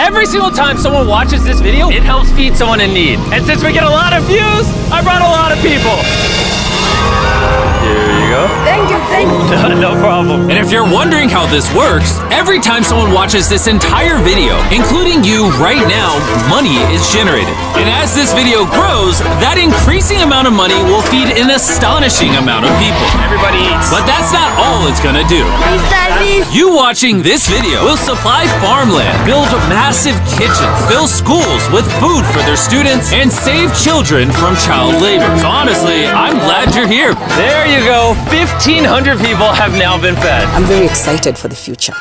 every single time someone watches this video, it helps feed someone in need. And since we get a lot of views, I brought a lot of people. Here you go. Thank you. No problem. And if you're wondering how this works, every time someone watches this entire video, including you right now, money is generated. And as this video grows, that increasing amount of money will feed an astonishing amount of people. Everybody eats. But that's not all it's gonna do. You watching this video will supply farmland, build massive kitchens, fill schools with food for their students, and save children from child labor. So honestly, I'm glad you're here. There you go. 1,500 people have now been fed. I'm very excited for the future.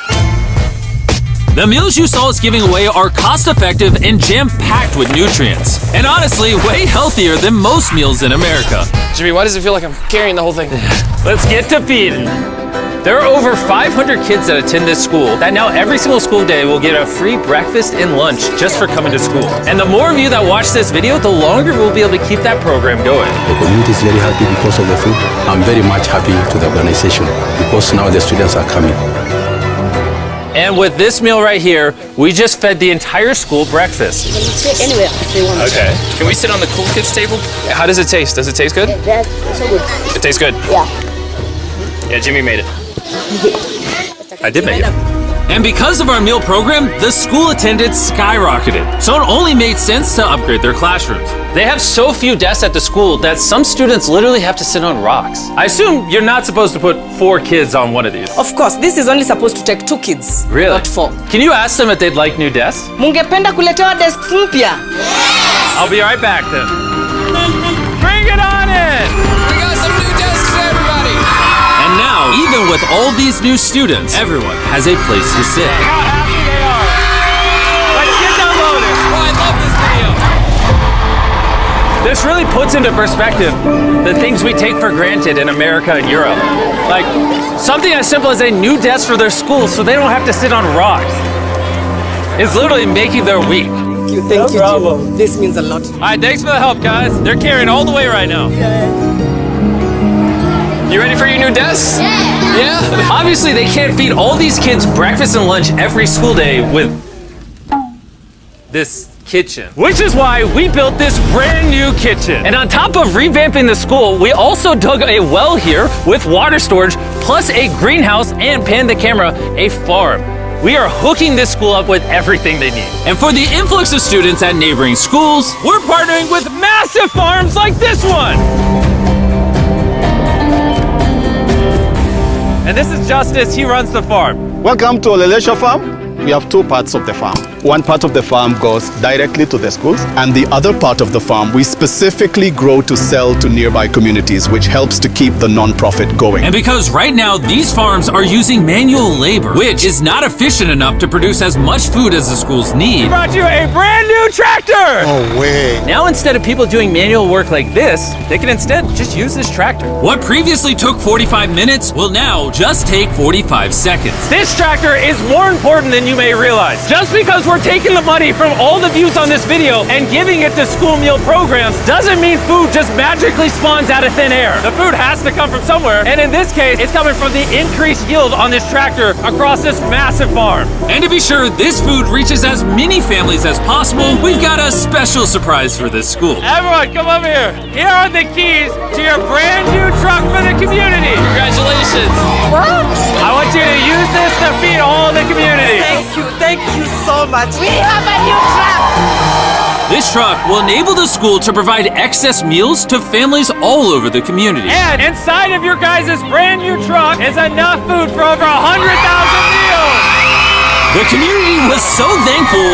The meals you saw us giving away are cost-effective and jam-packed with nutrients. And honestly, way healthier than most meals in America. Jimmy, why does it feel like I'm carrying the whole thing? Let's get to feeding. There are over 500 kids that attend this school that now every single school day will get a free breakfast and lunch just for coming to school. And the more of you that watch this video, the longer we'll be able to keep that program going. The community is very happy because of the food. I'm very much happy to the organization because now the students are coming. And with this meal right here, we just fed the entire school breakfast. Sit anywhere they want. Okay. Can we sit on the cool kids table? How does it taste? Does it taste good? That's so good. It tastes good. Yeah. Yeah, Jimmy made it. I did make it. And because of our meal program, the school attendance skyrocketed. So it only made sense to upgrade their classrooms. They have so few desks at the school that some students literally have to sit on rocks. I assume you're not supposed to put 4 kids on one of these. Of course, this is only supposed to take 2 kids. Really? Not 4. Can you ask them if they'd like new desks? Mungependa kuletewa desks mpya? I'll be right back then. Bring it on in! We got some new desks for everybody. And now, even with all these new students, everyone has a place to sit. How happy they are. Let's get downloaded. Oh, I love this video. This really puts into perspective the things we take for granted in America and Europe. Like something as simple as a new desk for their school so they don't have to sit on rocks. It's literally making their week. Thank you, Jim. This means a lot. All right, thanks for the help, guys. They're carrying all the way right now. You ready for your new desks? Yeah? Obviously, they can't feed all these kids breakfast and lunch every school day with this kitchen. Which is why we built this brand new kitchen. And on top of revamping the school, we also dug a well here with water storage, plus a greenhouse, and panned the camera, a farm. We are hooking this school up with everything they need. And for the influx of students at neighboring schools, We're partnering with massive farms like this one. And this is Justice, he runs the farm. Welcome to Olelesha Farm. We have 2 parts of the farm. One part of the farm goes directly to the schools, and the other part of the farm we specifically grow to sell to nearby communities, which helps to keep the non-profit going. and because right now these farms are using manual labor, which is not efficient enough to produce as much food as the schools need, Brought you a brand new tractor. No way. Now instead of people doing manual work like this, they can instead just use this tractor. what previously took 45 minutes will now just take 45 seconds. This tractor is more important than you may realize. Just because we're taking the money from all the views on this video and giving it to school meal programs doesn't mean food just magically spawns out of thin air. The food has to come from somewhere, and in this case, it's coming from the increased yield on this tractor across this massive farm. And to be sure this food reaches as many families as possible, we've got a special surprise for this school. Everyone, come over here. Here are the keys to your brand new truck for the community. Congratulations. What? I want you to use this to feed all the community. Thank you so much. We have a new truck. This truck will enable the school to provide excess meals to families all over the community. And inside of your guys' brand new truck is enough food for over 100,000 meals. The community was so thankful,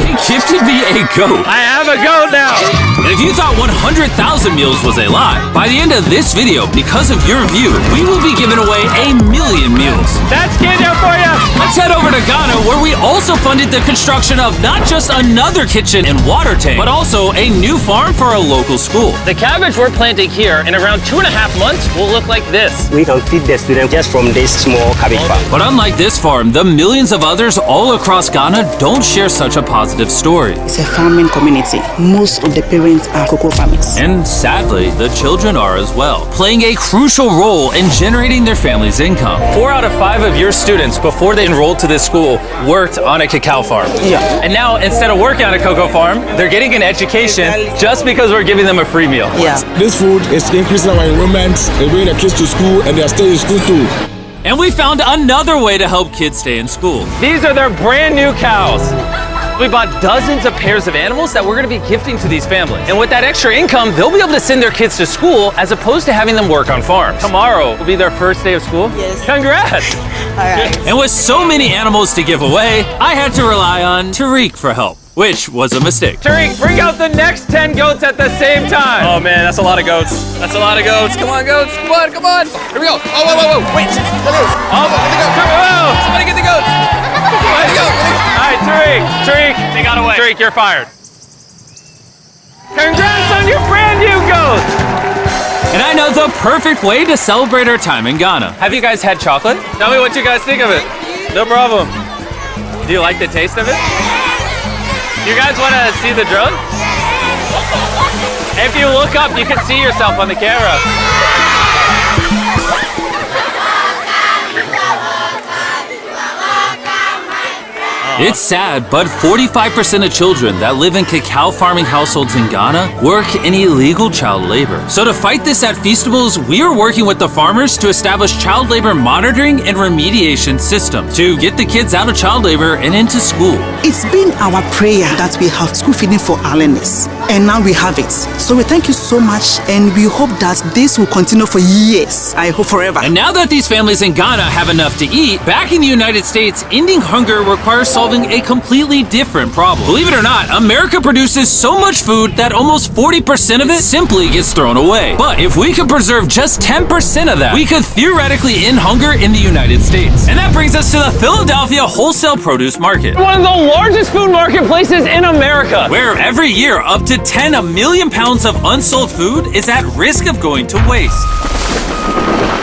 they gifted me a goat. I have a goat now. And if you thought 100,000 meals was a lot, by the end of this video, because of your view, we will be giving away 1,000,000 meals. That's Kenya for you. Let's head over to Ghana, where we also funded the construction of not just another kitchen and water tank, but also a new farm for a local school. The cabbage we're planting here in around 2.5 months will look like this. We can feed the students just from this small cabbage farm. But unlike this farm, the millions of others all across Ghana don't share such a positive story. It's a farming community. Most of the parents parents are cocoa farmers. And sadly, the children are as well, playing a crucial role in generating their family's income. 4 out of 5 of your students, before they enrolled to this school, worked on a cacao farm. Yeah. And now, instead of working on a cocoa farm, they're getting an education just because we're giving them a free meal. Yeah. This food is increasing our enrollment and bringing the kids to school, and they are staying in school too. And we found another way to help kids stay in school. These are their brand new cows. We bought dozens of pairs of animals that we're going to be gifting to these families. And with that extra income, they'll be able to send their kids to school as opposed to having them work on farms. Tomorrow will be their first day of school. Yes. Congrats. All right. And with so many animals to give away, I had to rely on Tariq for help, which was a mistake. Tariq, bring out the next 10 goats at the same time. Oh man, that's a lot of goats. That's a lot of goats. Come on, goats. Come on, come on. Here we go. Oh, whoa, whoa, whoa. Wait. Somebody get the goats. Let's go. All right, Tariq, they got away. Tariq, you're fired. Congrats on your brand new goat. And I know the perfect way to celebrate our time in Ghana. Have you guys had chocolate? Tell me what you guys think of it. No problem. Do you like the taste of it? You guys want to see the drone? If you look up, you can see yourself on the camera. It's sad, but 45% of children that live in cacao farming households in Ghana work in illegal child labor. So to fight this at Feastables, we are working with the farmers to establish child labor monitoring and remediation system to get the kids out of child labor and into school. It's been our prayer that we have school feeding for our learners, and now we have it. So we thank you so much, and we hope that this will continue for years. I hope forever. And now that these families in Ghana have enough to eat, back in the United States, ending hunger requires solving a completely different problem. Believe it or not, America produces so much food that almost 40% of it simply gets thrown away. But if we could preserve just 10% of that, we could theoretically end hunger in the United States. And that brings us to the Philadelphia wholesale produce market. One of the largest food marketplaces in America, where every year up to 10 million pounds of unsold food is at risk of going to waste.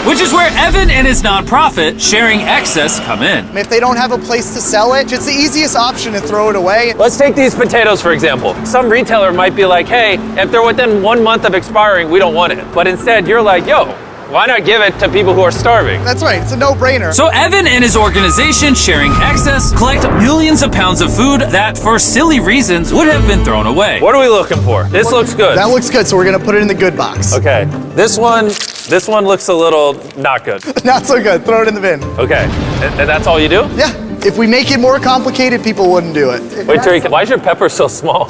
Which is where Evan and his nonprofit, Sharing Excess, come in. If they don't have a place to sell it, it's the easiest option to throw it away. Let's take these potatoes, for example. Some retailer might be like, hey, if they're within 1 month of expiring, we don't want it. But instead, you're like, yo, why not give it to people who are starving? That's right, it's a no-brainer. So Evan and his organization, Sharing Excess, collect millions of pounds of food that, for silly reasons, would have been thrown away. What are we looking for? This looks good. That looks good, so we're gonna put it in the good box. Okay, this one looks a little not good. Not so good, throw it in the bin. Okay, and that's all you do? Yeah, if we make it more complicated, people wouldn't do it. Wait, Tariq, why is your pepper so small?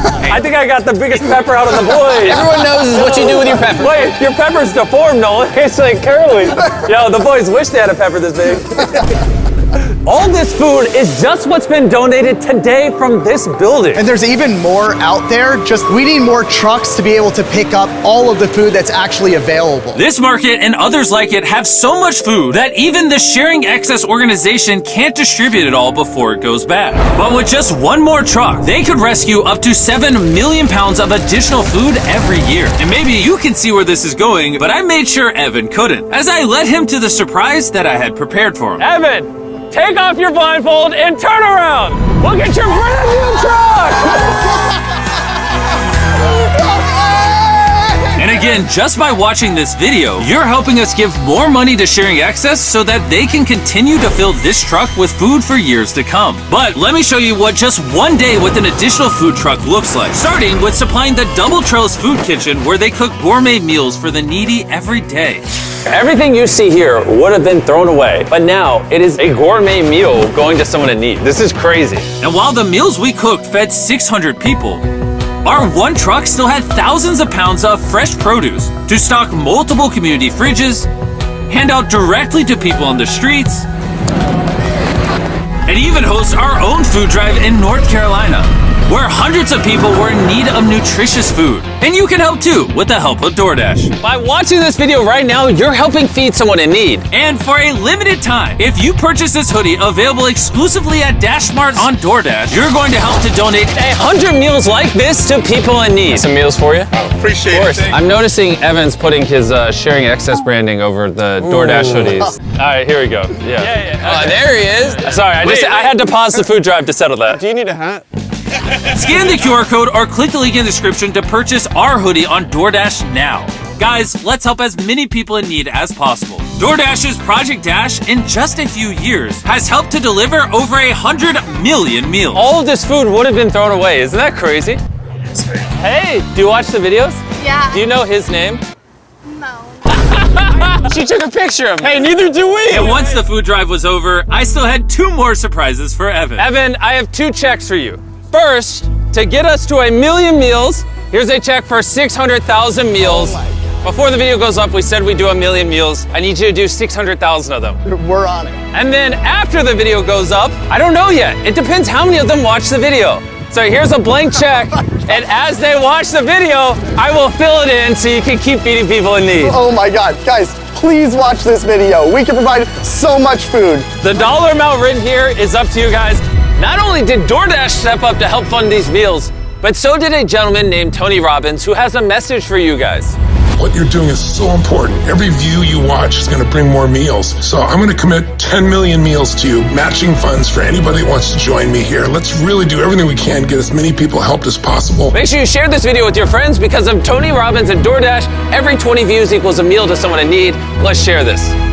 I think I got the biggest pepper out of the boys. Everyone knows what you do with your pepper. Wait, your pepper's deformed, Nolan. It's like curly. Yo, the boys wish they had a pepper this big. All this food is just what's been donated today from this building. And there's even more out there. Just we need more trucks to be able to pick up all of the food that's actually available. This market and others like it have so much food that even the Sharing Excess organization can't distribute it all before it goes bad. But with just one more truck, they could rescue up to 7 million pounds of additional food every year. And maybe you can see where this is going, but I made sure Evan couldn't, as I led him to the surprise that I had prepared for him. Evan! Take off your blindfold and turn around. Look at your brand new truck. And again, just by watching this video, you're helping us give more money to Sharing Excess so that they can continue to fill this truck with food for years to come. But let me show you what just one day with an additional food truck looks like. Starting with supplying the Double Trellis Food Kitchen, where they cook gourmet meals for the needy every day. Everything you see here would have been thrown away, but now it is a gourmet meal going to someone in need. This is crazy. And while the meals we cooked fed 600 people, our one truck still had thousands of pounds of fresh produce to stock multiple community fridges, hand out directly to people on the streets, and even host our own food drive in North Carolina, where hundreds of people were in need of nutritious food. And you can help too with the help of DoorDash. By watching this video right now, you're helping feed someone in need. And for a limited time, if you purchase this hoodie available exclusively at DashMart on DoorDash, you're going to help to donate 100 meals like this to people in need. Some meals for you? Appreciate it. I'm noticing Evan's putting his Sharing Excess branding over the DoorDash hoodies. All right, here we go. Yeah. There he is. Sorry, I had to pause the food drive to settle that. Do you need a hat? Scan the QR code or click the link in the description to purchase our hoodie on DoorDash now. Guys, let's help as many people in need as possible. DoorDash's Project Dash, in just a few years, has helped to deliver over 100 million meals. All of this food would have been thrown away. Isn't that crazy? Hey, do you watch the videos? Yeah. Do you know his name? No. She took a picture of him. Hey, neither do we. And once the food drive was over, I still had 2 more surprises for Evan. Evan, I have 2 checks for you. First, to get us to 1 million meals, here's a check for 600,000 meals. Before the video goes up, we said we'd do 1 million meals. I need you to do 600,000 of them. We're on it. And then after the video goes up, I don't know yet. It depends how many of them watch the video. So here's a blank check, and as they watch the video, I will fill it in so you can keep feeding people in need. Oh my God, guys, please watch this video. We can provide so much food. The dollar amount written here is up to you guys. Not only did DoorDash step up to help fund these meals, but so did a gentleman named Tony Robbins who has a message for you guys. What you're doing is so important. Every view you watch is going to bring more meals. So I'm going to commit 10 million meals to you, matching funds for anybody that wants to join me here. Let's really do everything we can to get as many people helped as possible. Make sure you share this video with your friends because of Tony Robbins and DoorDash. Every 20 views equals a meal to someone in need. Let's share this.